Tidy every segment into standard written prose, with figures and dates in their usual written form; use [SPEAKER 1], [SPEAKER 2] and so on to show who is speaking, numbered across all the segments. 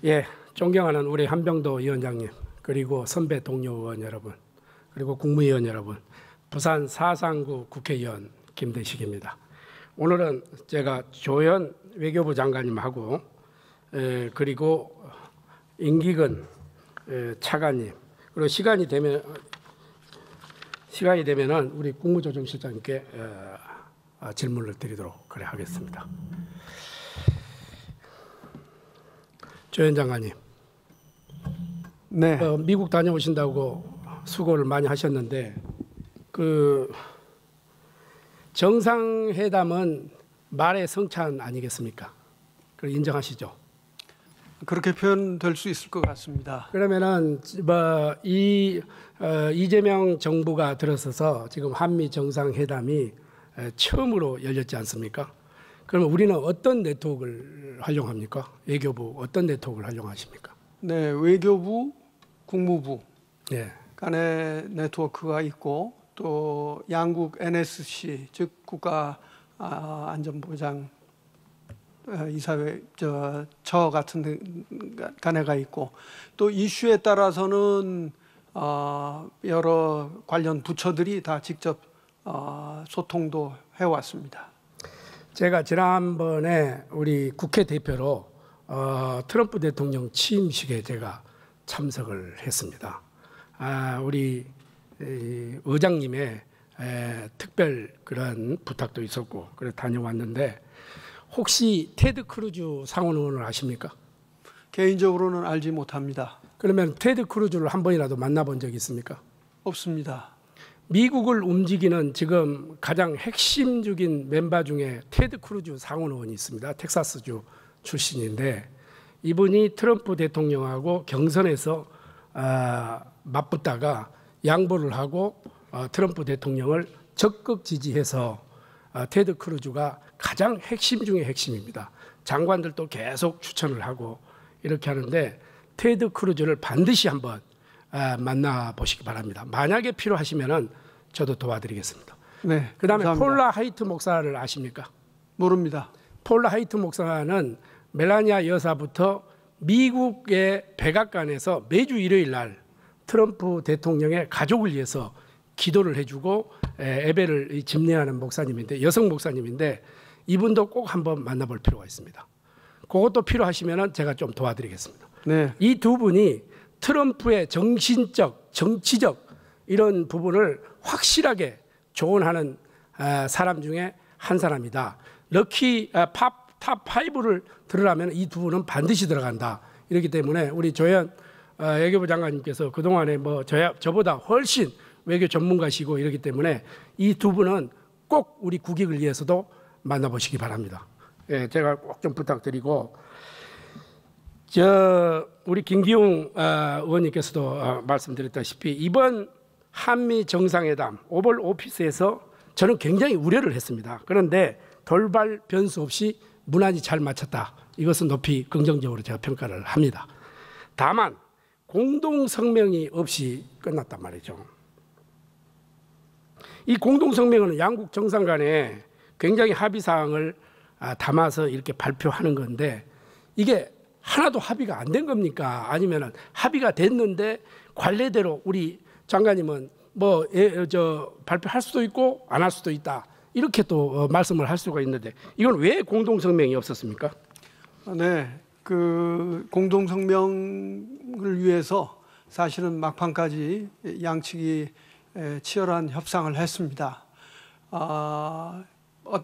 [SPEAKER 1] 예, 존경하는 우리 한병도 위원장님, 그리고 선배 동료 의원 여러분, 그리고 국무위원 여러분, 부산 사상구 국회의원 김대식입니다. 오늘은 제가 조현 외교부 장관님하고 그리고 임기근 차관님, 그리고 시간이 되면은 우리 국무조정실장님께 질문을 드리도록 그래 하겠습니다. 조현 장관님,
[SPEAKER 2] 네.
[SPEAKER 1] 미국 다녀오신다고 수고를 많이 하셨는데 그 정상회담은 말의 성찬 아니겠습니까? 그걸 인정하시죠?
[SPEAKER 2] 그렇게 표현될 수 있을 것 같습니다.
[SPEAKER 1] 그러면은 이재명 정부가 들어서서 지금 한미 정상회담이 처음으로 열렸지 않습니까? 그러면 우리는 어떤 네트워크를 활용합니까? 외교부 어떤 네트워크를 활용하십니까?
[SPEAKER 2] 네, 외교부, 국무부
[SPEAKER 1] 네.
[SPEAKER 2] 간의 네트워크가 있고 또 양국 NSC 즉 국가 안전보장 이사회 처 같은 간에가 있고 또 이슈에 따라서는 여러 관련 부처들이 다 직접 소통도 해왔습니다.
[SPEAKER 1] 제가 지난번에 우리 국회 대표로 트럼프 대통령 취임식에 제가 참석을 했습니다. 우리 의장님의 특별 그런 부탁도 있었고 그래 다녀왔는데 혹시 테드 크루즈 상원의원을 아십니까?
[SPEAKER 2] 개인적으로는 알지 못합니다.
[SPEAKER 1] 그러면 테드 크루즈를 한 번이라도 만나본 적이 있습니까?
[SPEAKER 2] 없습니다.
[SPEAKER 1] 미국을 움직이는 지금 가장 핵심적인 멤버 중에 테드 크루즈 상원의원이 있습니다. 텍사스주 출신인데 이분이 트럼프 대통령하고 경선에서 맞붙다가 양보를 하고 트럼프 대통령을 적극 지지해서 테드 크루즈가 가장 핵심 중의 핵심입니다. 장관들도 계속 추천을 하고 이렇게 하는데 테드 크루즈를 반드시 한번 만나보시기 바랍니다. 만약에 필요하시면은 저도 도와드리겠습니다.
[SPEAKER 2] 네.
[SPEAKER 1] 그다음에
[SPEAKER 2] 감사합니다.
[SPEAKER 1] 폴라 하이트 목사를 아십니까?
[SPEAKER 2] 모릅니다.
[SPEAKER 1] 폴라 하이트 목사는 멜라니아 여사부터 미국의 백악관에서 매주 일요일 날 트럼프 대통령의 가족을 위해서 기도를 해주고 예배를 집례하는 목사님인데 여성 목사님인데 이분도 꼭 한번 만나볼 필요가 있습니다. 그것도 필요하시면은 제가 좀 도와드리겠습니다.
[SPEAKER 2] 네.
[SPEAKER 1] 이 두 분이 트럼프의 정신적, 정치적 이런 부분을 확실하게 조언하는 사람 중에 한 사람이다. 럭키 탑 5를 들으려면 이 두 분은 반드시 들어간다. 이렇기 때문에 우리 조현 외교부 장관님께서 그동안에 저보다 훨씬 외교 전문가시고 이렇기 때문에 이 두 분은 꼭 우리 국익을 위해서도 만나보시기 바랍니다. 예, 제가 꼭 좀 부탁드리고 우리 김기웅 의원님께서도 말씀드렸다시피 이번 한미 정상회담 오벌 오피스에서 저는 굉장히 우려를 했습니다. 그런데 돌발 변수 없이 무난히 잘 마쳤다. 이것은 높이 긍정적으로 제가 평가를 합니다. 다만 공동성명이 없이 끝났단 말이죠. 이 공동성명은 양국 정상 간에 굉장히 합의사항을 담아서 이렇게 발표하는 건데 이게 하나도 합의가 안 된 겁니까? 아니면 합의가 됐는데 관례대로 우리 장관님은 발표할 수도 있고 안 할 수도 있다. 이렇게 또 말씀을 할 수가 있는데 이건 왜 공동성명이 없었습니까?
[SPEAKER 2] 네, 그 공동성명을 위해서 사실은 막판까지 양측이 치열한 협상을 했습니다.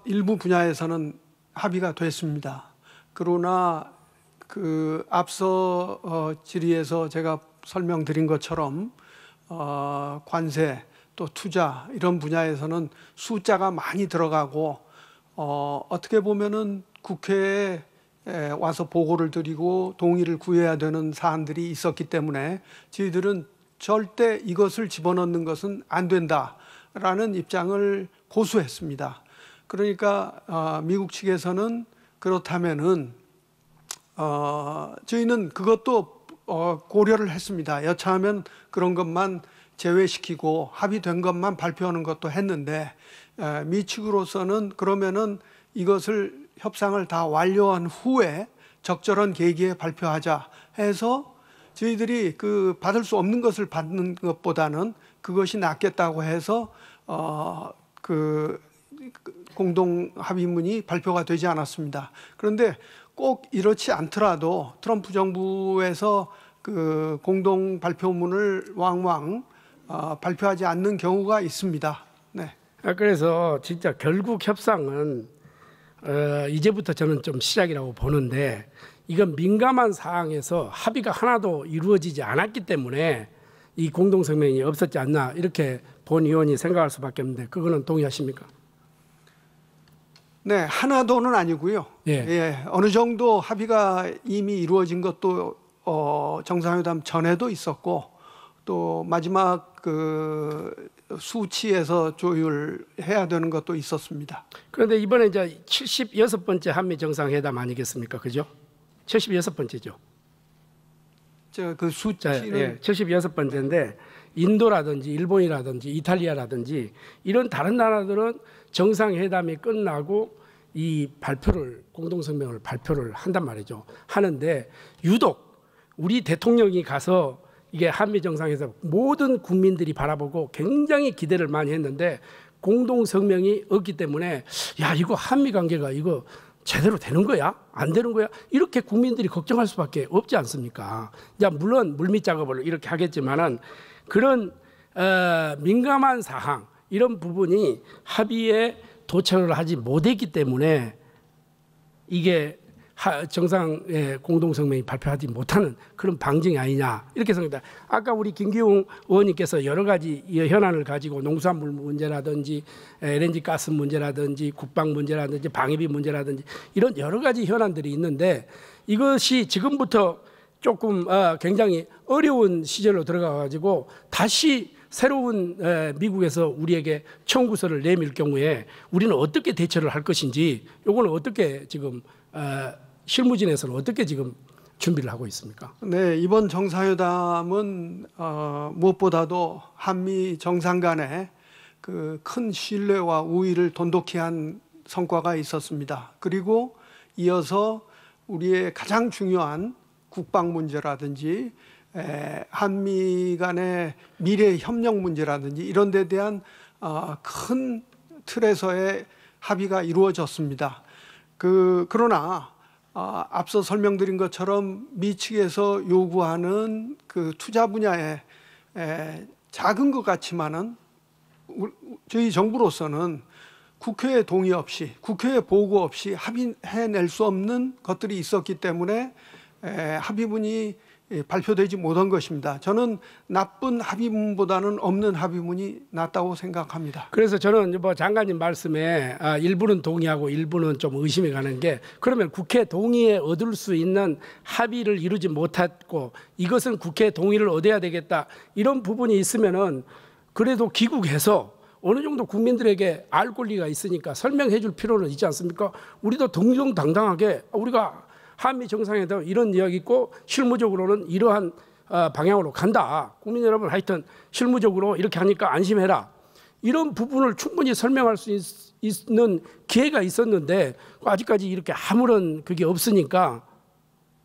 [SPEAKER 2] 일부 분야에서는 합의가 됐습니다. 그러나 그 앞서 질의에서 제가 설명드린 것처럼 관세 또 투자 이런 분야에서는 숫자가 많이 들어가고 어떻게 보면은 국회에 와서 보고를 드리고 동의를 구해야 되는 사안들이 있었기 때문에 저희들은 절대 이것을 집어넣는 것은 안 된다라는 입장을 고수했습니다. 그러니까 미국 측에서는 그렇다면은 저희는 그것도 고려를 했습니다. 여차하면 그런 것만 제외시키고 합의된 것만 발표하는 것도 했는데 미 측으로서는 그러면은 이것을 협상을 다 완료한 후에 적절한 계기에 발표하자 해서 저희들이 그 받을 수 없는 것을 받는 것보다는 그것이 낫겠다고 해서 그 공동 합의문이 발표가 되지 않았습니다. 그런데 꼭 이렇지 않더라도 트럼프 정부에서 그 공동 발표문을 왕왕 발표하지 않는 경우가 있습니다. 네.
[SPEAKER 1] 그래서 진짜 결국 협상은 이제부터 저는 좀 시작이라고 보는데, 이건 민감한 사항에서 합의가 하나도 이루어지지 않았기 때문에 이 공동성명이 없었지 않나, 이렇게 본 의원이 생각할 수밖에 없는데, 그거는 동의하십니까?
[SPEAKER 2] 네, 하나도는 아니고요. 예, 어느 정도 합의가 이미 이루어진 것도 정상회담 전에도 있었고, 또 마지막 그 수치에서 조율해야 되는 것도 있었습니다.
[SPEAKER 1] 그런데 이번에 이제 76번째 한미 정상회담 아니겠습니까, 그죠? 76번째죠.
[SPEAKER 2] 그 수치는
[SPEAKER 1] 76번째인데 인도라든지 일본이라든지 이탈리아라든지 이런 다른 나라들은 정상회담이 끝나고 이 발표를, 공동성명을 발표를 한단 말이죠. 하는데 유독 우리 대통령이 가서 이게 한미 정상회담 모든 국민들이 바라보고 굉장히 기대를 많이 했는데 공동성명이 없기 때문에 야, 이거 한미 관계가 이거 제대로 되는 거야? 안 되는 거야? 이렇게 국민들이 걱정할 수밖에 없지 않습니까? 야, 물론 물밑 작업을 이렇게 하겠지만은 그런 민감한 사항, 이런 부분이 합의에 도착을 하지 못했기 때문에 이게 정상의 공동성명이 발표하지 못하는 그런 방증이 아니냐, 이렇게 생각합니다. 아까 우리 김기웅 의원님께서 여러 가지 현안을 가지고 농수산물 문제라든지 LNG 가스 문제라든지 국방 문제라든지 방위비 문제라든지 이런 여러 가지 현안들이 있는데, 이것이 지금부터 조금 굉장히 어려운 시절로 들어가가지고 다시 새로운 미국에서 우리에게 청구서를 내밀 경우에 우리는 어떻게 대처를 할 것인지, 요거는 어떻게 지금 실무진에서는 어떻게 지금 준비를 하고 있습니까?
[SPEAKER 2] 네, 이번 정상회담은 무엇보다도 한미 정상 간의 그 큰 신뢰와 우위를 돈독히 한 성과가 있었습니다. 그리고 이어서 우리의 가장 중요한 국방 문제라든지 한미 간의 미래 협력 문제라든지 이런 데 대한 큰 틀에서의 합의가 이루어졌습니다. 그러나 앞서 설명드린 것처럼 미 측에서 요구하는 그 투자 분야에 작은 것 같지만은 저희 정부로서는 국회의 동의 없이, 국회의 보고 없이 합의해낼 수 없는 것들이 있었기 때문에 합의문이 발표되지 못한 것입니다. 저는 나쁜 합의문보다는 없는 합의문이 낫다고 생각합니다.
[SPEAKER 1] 그래서 저는 뭐 장관님 말씀에 일부는 동의하고 일부는 좀 의심이 가는 게, 그러면 국회 동의에 얻을 수 있는 합의를 이루지 못했고 이것은 국회 동의를 얻어야 되겠다, 이런 부분이 있으면은 그래도 귀국해서 어느 정도 국민들에게 알 권리가 있으니까 설명해 줄 필요는 있지 않습니까? 우리도 정정당당하게 우리가 한미 정상회담 이런 이야기 있고 실무적으로는 이러한 방향으로 간다. 국민 여러분, 하여튼 실무적으로 이렇게 하니까 안심해라. 이런 부분을 충분히 설명할 수 있는 기회가 있었는데 아직까지 이렇게 아무런 그게 없으니까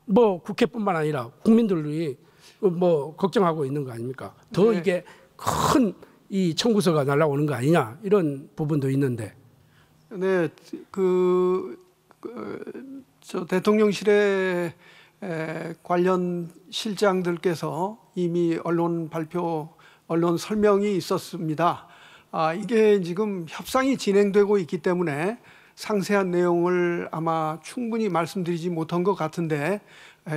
[SPEAKER 1] 뭐 국회뿐만 아니라 국민들이 뭐 걱정하고 있는 거 아닙니까? 더
[SPEAKER 2] 네.
[SPEAKER 1] 이게 큰 이 청구서가 날라오는 거 아니냐, 이런 부분도 있는데.
[SPEAKER 2] 네, 저 대통령실의 관련 실장들께서 이미 언론 설명이 있었습니다. 이게 지금 협상이 진행되고 있기 때문에 상세한 내용을 아마 충분히 말씀드리지 못한 것 같은데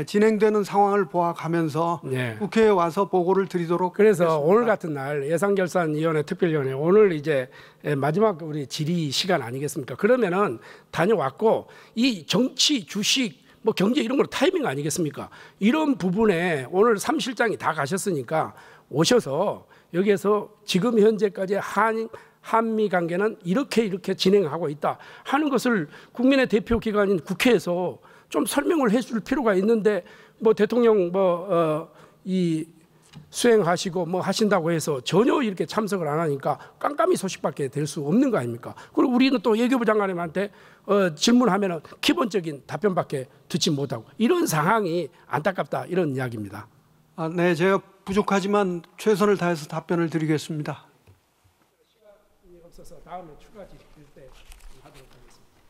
[SPEAKER 2] 진행되는 상황을 보아가면서
[SPEAKER 1] 네.
[SPEAKER 2] 국회에 와서 보고를 드리도록
[SPEAKER 1] 그래서
[SPEAKER 2] 하겠습니다.
[SPEAKER 1] 오늘 같은 날 예산결산위원회 특별위원회 오늘 이제 마지막 우리 질의 시간 아니겠습니까? 그러면은 다녀왔고 이 정치, 주식, 뭐 경제 이런 거 타이밍 아니겠습니까? 이런 부분에 오늘 3실장이 다 가셨으니까 오셔서 여기에서 지금 현재까지 한미 관계는 이렇게 진행하고 있다 하는 것을 국민의 대표 기관인 국회에서 좀 설명을 해줄 필요가 있는데, 뭐 대통령 이 수행하시고 뭐 하신다고 해서 전혀 이렇게 참석을 안 하니까 깜깜이 소식밖에 될 수 없는 거 아닙니까? 그리고 우리는 또 외교부 장관님한테 질문하면은 기본적인 답변밖에 듣지 못하고 이런 상황이 안타깝다 이런 이야기입니다.
[SPEAKER 2] 네, 제가 부족하지만 최선을 다해서 답변을 드리겠습니다.
[SPEAKER 1] 시간이 없어서 다음에 추가 질의 때 하도록 하겠습니다.